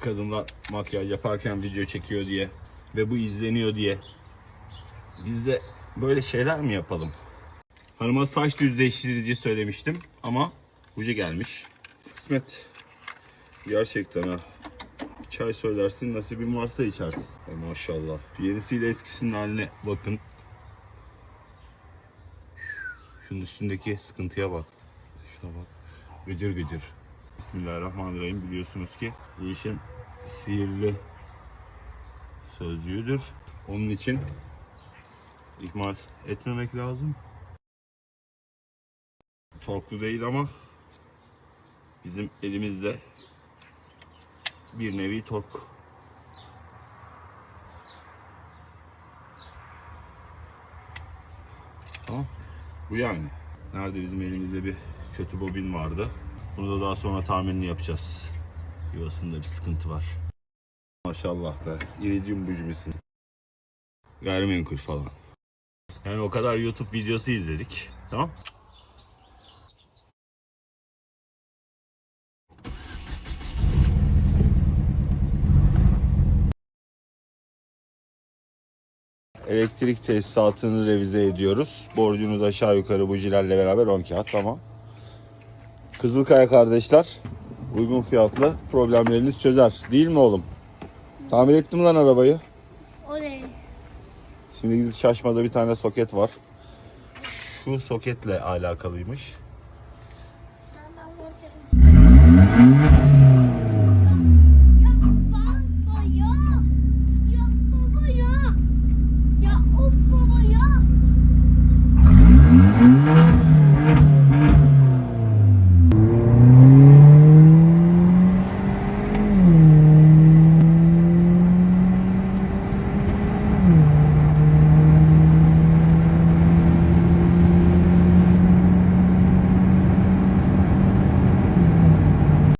kadınlar makyaj yaparken video çekiyor diye ve bu izleniyor diye biz de böyle şeyler mi yapalım? Hanıma saç düzleştirici söylemiştim ama hoca gelmiş. Kısmet. Gerçekten ha. Çay söylersin, nasibin varsa içersin. Maşallah. Yenisiyle eskisinin haline bakın. Şunun üstündeki sıkıntıya bak. Şuna bak. Gıcır gıcır. Bismillahirrahmanirrahim. Biliyorsunuz ki bu işin sihirli sözcüğüdür. Onun için ihmal etmemek lazım. Torklu değil ama bizim elimizde bir nevi tork. Tamam. Bu yani. Nerede bizim elimizde bir kötü bobin vardı. Bunu da daha sonra tamirini yapacağız. Yuvasında bir sıkıntı var. Maşallah be. İridium bucu gayrimenkul falan. Yani o kadar YouTube videosu izledik. Tamam. Elektrik tesisatını revize ediyoruz. Borcunuz aşağı yukarı bujilerle beraber 10 kağıt, tamam. Kızılkaya kardeşler uygun fiyatlı problemlerinizi çözer. Değil mi oğlum? Tamir ettim lan arabayı. Oley. Şimdi gidip Şaşma'da bir tane soket var. Şu soketle alakalıymış. Ben bakarım.